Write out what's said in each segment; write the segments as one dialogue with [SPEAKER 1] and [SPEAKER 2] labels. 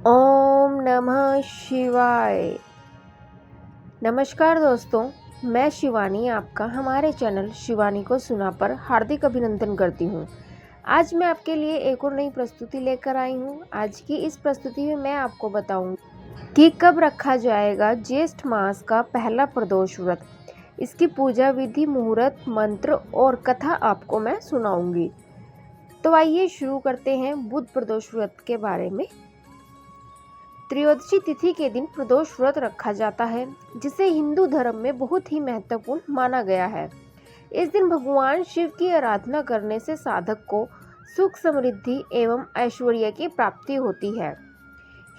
[SPEAKER 1] ओम नमः शिवाय। नमस्कार दोस्तों, मैं शिवानी आपका हमारे चैनल शिवानी को सुना पर हार्दिक अभिनंदन करती हूँ। आज मैं आपके लिए एक और नई प्रस्तुति लेकर आई हूँ। आज की इस प्रस्तुति में मैं आपको बताऊंगी कि कब रखा जाएगा ज्येष्ठ मास का पहला प्रदोष व्रत। इसकी पूजा विधि, मुहूर्त, मंत्र और कथा आपको मैं सुनाऊंगी। तो आइए शुरू करते हैं बुध प्रदोष व्रत के बारे में। त्रयोदशी तिथि के दिन प्रदोष व्रत रखा जाता है, जिसे हिंदू धर्म में बहुत ही महत्वपूर्ण माना गया है। इस दिन भगवान शिव की आराधना करने से साधक को सुख, समृद्धि एवं ऐश्वर्य की प्राप्ति होती है।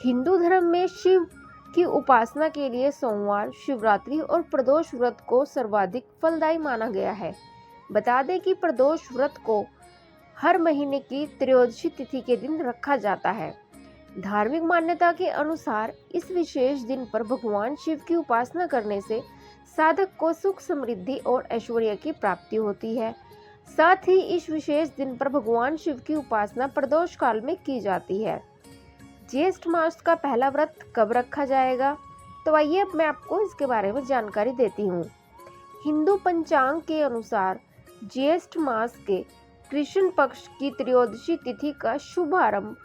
[SPEAKER 1] हिंदू धर्म में शिव की उपासना के लिए सोमवार, शिवरात्रि और प्रदोष व्रत को सर्वाधिक फलदायी माना गया है। बता दें कि प्रदोष व्रत को हर महीने की त्रयोदशी तिथि के दिन रखा जाता है। धार्मिक मान्यता के अनुसार इस विशेष दिन पर भगवान शिव की उपासना करने से साधक को सुख, समृद्धि और ऐश्वर्य की प्राप्ति होती है। साथ ही इस विशेष दिन पर भगवान शिव की उपासना प्रदोष काल में की जाती है। ज्येष्ठ मास का पहला व्रत कब रखा जाएगा, तो आइए अब मैं आपको इसके बारे में जानकारी देती हूँ। हिंदू पंचांग के अनुसार ज्येष्ठ मास के कृष्ण पक्ष की त्रयोदशी तिथि का शुभारंभ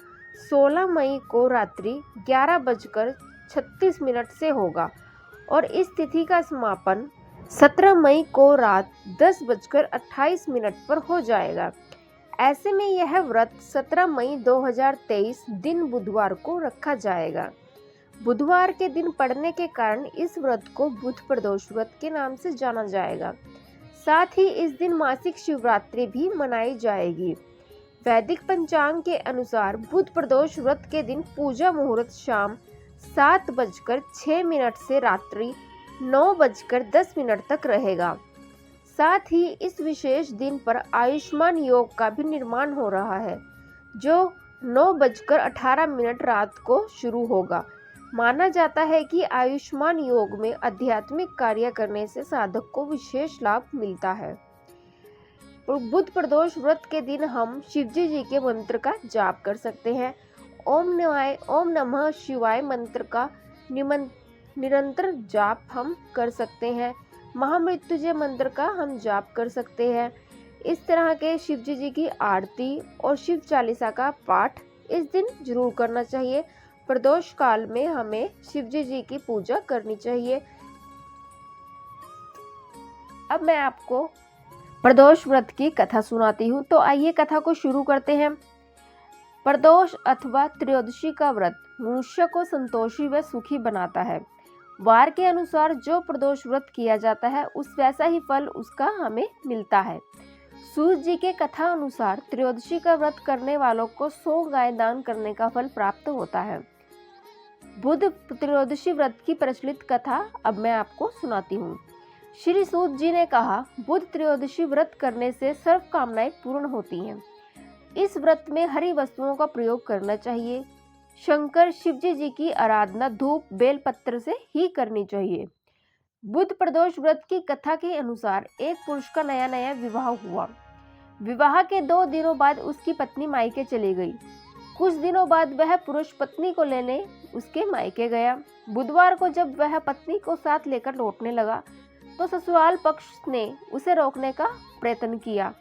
[SPEAKER 1] 16 मई को रात्रि 11:36 से होगा और इस तिथि का समापन 17 मई को रात 10:28 पर हो जाएगा। ऐसे में यह व्रत 17 मई 2023 दिन बुधवार को रखा जाएगा। बुधवार के दिन पड़ने के कारण इस व्रत को बुध प्रदोष व्रत के नाम से जाना जाएगा। साथ ही इस दिन मासिक शिवरात्रि भी मनाई जाएगी। वैदिक पंचांग के अनुसार बुध प्रदोष व्रत के दिन पूजा मुहूर्त शाम 7:06 से रात्रि 9:10 तक रहेगा। साथ ही इस विशेष दिन पर आयुष्मान योग का भी निर्माण हो रहा है, जो 9:18 रात को शुरू होगा। माना जाता है कि आयुष्मान योग में आध्यात्मिक कार्य करने से साधक को विशेष लाभ मिलता है। बुध प्रदोष व्रत के दिन हम शिवजी जी के मंत्र का जाप कर सकते हैं। ओम नमः शिवाय मंत्र का निरंतर जाप हम कर सकते हैं। महामृत्युंजय मंत्र का हम जाप कर सकते हैं। इस तरह के शिवजी जी की आरती और शिव चालीसा का पाठ इस दिन जरूर करना चाहिए। प्रदोष काल में हमें शिवजी जी की पूजा करनी चाहिए। अब मैं आपको प्रदोष व्रत की कथा सुनाती हूँ, तो आइए कथा को शुरू करते हैं। प्रदोष अथवा त्रयोदशी का व्रत मनुष्य को संतोषी व सुखी बनाता है। वार के अनुसार जो प्रदोष व्रत किया जाता है उस वैसा ही फल उसका हमें मिलता है। सूत जी के कथा अनुसार त्रयोदशी का व्रत करने वालों को 100 गाय दान करने का फल प्राप्त होता है। बुध त्रयोदशी व्रत की प्रचलित कथा अब मैं आपको सुनाती हूँ। श्री सूत जी ने कहा, बुध त्रयोदशी व्रत करने से सर्व कामनाएं पूर्ण होती हैं। इस व्रत में हरी वस्तुओं का प्रयोग करना चाहिए। शंकर शिवजी जी की आराधना धूप बेल पत्र से ही करनी चाहिए। बुध प्रदोष व्रत की कथा के अनुसार एक पुरुष का नया नया विवाह हुआ। विवाह के 2 दिनों बाद उसकी पत्नी मायके चली गई। कुछ दिनों बाद वह पुरुष पत्नी को लेने उसके मायके गया। बुधवार को जब वह पत्नी को साथ लेकर लौटने लगा तो ससुराल पक्ष ने उसे रोकने का प्रयत्न किया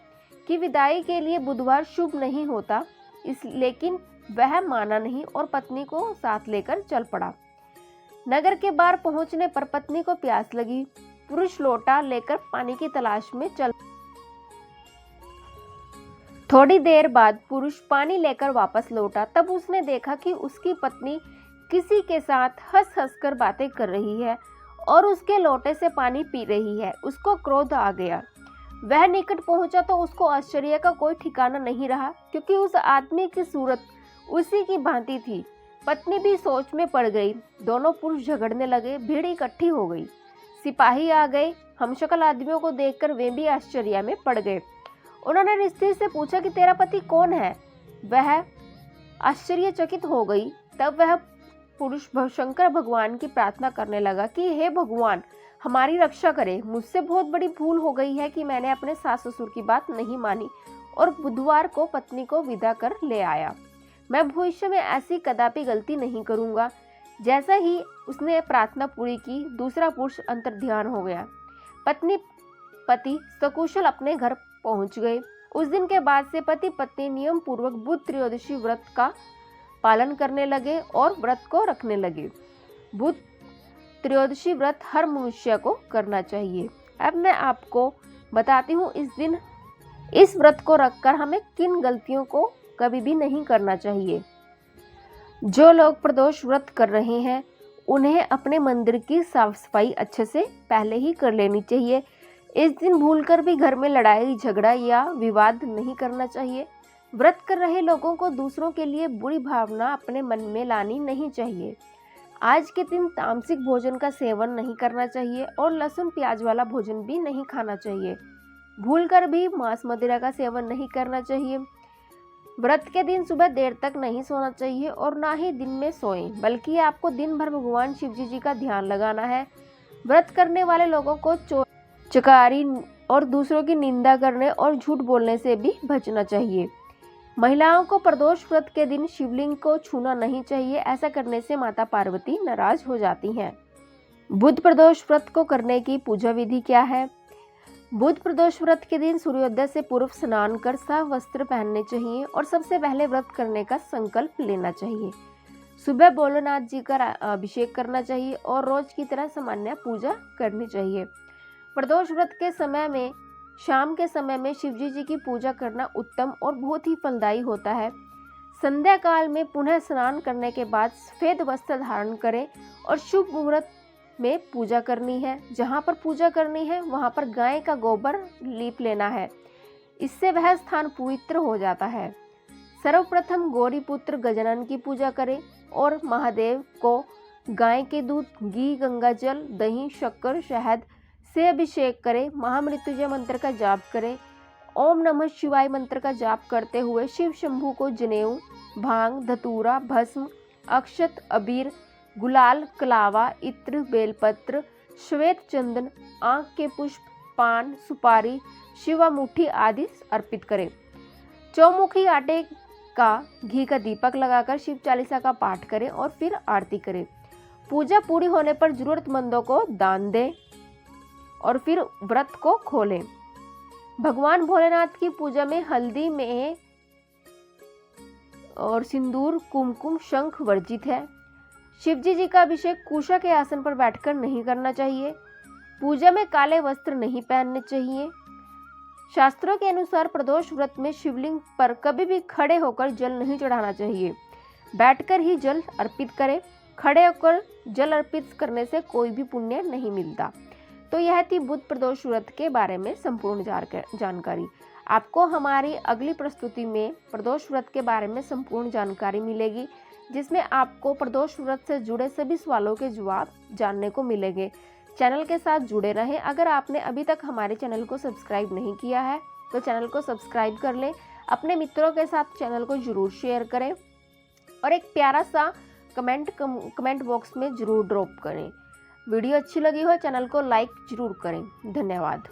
[SPEAKER 1] कि विदाई के लिए बुधवार शुभ नहीं होता, लेकिन वह माना नहीं और पत्नी को साथ लेकर चल पड़ा। नगर के बाहर पहुंचने पर पत्नी को प्यास लगी। पुरुष लोटा लेकर पानी की तलाश में चल। थोड़ी देर बाद पुरुष पानी लेकर वापस लौटा। तब उसने देखा कि उसकी पत्नी किसी के साथ हंस हंस कर बातें कर रही है और उसके लोटे से पानी पी रही है। उसको क्रोध आ गया। वह निकट पहुंचा तो उसको आश्चर्य का कोई ठिकाना नहीं रहा, क्योंकि उस आदमी की सूरत उसी की भांति थी। पत्नी भी सोच में पड़ गई। दोनों पुरुष झगड़ने लगे। भीड़ इकट्ठी हो गई। सिपाही आ गए। हमशक्ल आदमियों को देखकर वे भी आश्चर्य में पड़ गए। उन्होंने स्त्री से पूछा कि तेरा पति कौन है। वह आश्चर्यचकित हो गई। तब वह पुरुष शंकर भगवान की प्रार्थना करने लगा कि हे भगवान, हमारी रक्षा करें। मुझसे बहुत बड़ी भूल हो गई है कि मैंने अपने सास ससुर की बात नहीं मानी और बुधवार को पत्नी को विदा कर ले आया। मैं भविष्य में ऐसी कदापि गलती नहीं करूंगा। जैसा ही उसने प्रार्थना पूरी की, दूसरा पुरुष अंतर्ध्यान हो गया। पति सकुशल अपने घर पहुंच गए। उस दिन के बाद से पति पत्नी नियम पूर्वक बुध त्रयोदशी व्रत का पालन करने लगे और व्रत को रखने लगे। बुध त्रयोदशी व्रत हर मनुष्य को करना चाहिए। अब मैं आपको बताती हूँ इस व्रत को रखकर हमें किन गलतियों को कभी भी नहीं करना चाहिए। जो लोग प्रदोष व्रत कर रहे हैं उन्हें अपने मंदिर की साफ सफाई अच्छे से पहले ही कर लेनी चाहिए। इस दिन भूलकर भी घर में लड़ाई झगड़ा या विवाद नहीं करना चाहिए। व्रत कर रहे लोगों को दूसरों के लिए बुरी भावना अपने मन में लानी नहीं चाहिए। आज के दिन तामसिक भोजन का सेवन नहीं करना चाहिए और लहसुन प्याज वाला भोजन भी नहीं खाना चाहिए। भूलकर भी मांस मदिरा का सेवन नहीं करना चाहिए। व्रत के दिन सुबह देर तक नहीं सोना चाहिए और ना ही दिन में सोएं, बल्कि आपको दिन भर भगवान शिव जी का ध्यान लगाना है। व्रत करने वाले लोगों को चकारी और दूसरों की निंदा करने और झूठ बोलने से भी बचना चाहिए। महिलाओं को प्रदोष व्रत के दिन शिवलिंग को छूना नहीं चाहिए। ऐसा करने से माता पार्वती नाराज हो जाती हैं। बुध प्रदोष व्रत को करने की पूजा विधि क्या है? बुध प्रदोष व्रत के दिन सूर्योदय से पूर्व स्नान कर साफ वस्त्र पहनने चाहिए और सबसे पहले व्रत करने का संकल्प लेना चाहिए। सुबह भोलेनाथ जी का अभिषेक करना चाहिए और रोज की तरह सामान्य पूजा करनी चाहिए। प्रदोष व्रत के समय में शाम के समय में शिवजी जी की पूजा करना उत्तम और बहुत ही फलदायी होता है। संध्या काल में पुनः स्नान करने के बाद सफेद वस्त्र धारण करें और शुभ मुहूर्त में पूजा करनी है। जहाँ पर पूजा करनी है वहाँ पर गाय का गोबर लीप लेना है। इससे वह स्थान पवित्र हो जाता है। सर्वप्रथम गौरीपुत्र गजानन की पूजा करें और महादेव को गाय के दूध, घी, गंगा जल, दही, शक्कर, शहद से अभिषेक करें। महामृत्युंजय मंत्र का जाप करें। ओम नमः शिवाय मंत्र का जाप करते हुए शिव शंभू को जनेऊ, भांग, धतूरा, भस्म, अक्षत, अबीर, गुलाल, कलावा, इत्र, बेलपत्र, श्वेत चंदन, आंख के पुष्प, पान, सुपारी, शिवा मुट्ठी आदि अर्पित करें। चौमुखी आटे का घी का दीपक लगाकर शिव चालीसा का पाठ करें और फिर आरती करें। पूजा पूरी होने पर जरूरतमंदों को दान दें और फिर व्रत को खोलें। भगवान भोलेनाथ की पूजा में हल्दी में और सिंदूर, कुमकुम, शंख वर्जित है। शिवजी जी का अभिषेक कुशा के आसन पर बैठकर नहीं करना चाहिए। पूजा में काले वस्त्र नहीं पहनने चाहिए। शास्त्रों के अनुसार प्रदोष व्रत में शिवलिंग पर कभी भी खड़े होकर जल नहीं चढ़ाना चाहिए। बैठकर ही जल अर्पित करें। खड़े होकर जल अर्पित करने से कोई भी पुण्य नहीं मिलता। तो यह थी बुध प्रदोष व्रत के बारे में संपूर्ण जानकारी। आपको हमारी अगली प्रस्तुति में प्रदोष व्रत के बारे में संपूर्ण जानकारी मिलेगी, जिसमें आपको प्रदोष व्रत से जुड़े सभी सवालों के जवाब जानने को मिलेंगे। चैनल के साथ जुड़े रहें। अगर आपने अभी तक हमारे चैनल को सब्सक्राइब नहीं किया है तो चैनल को सब्सक्राइब कर लें। अपने मित्रों के साथ चैनल को जरूर शेयर करें और एक प्यारा सा कमेंट बॉक्स में जरूर ड्रॉप करें। वीडियो अच्छी लगी हो चैनल को लाइक जरूर करें। धन्यवाद।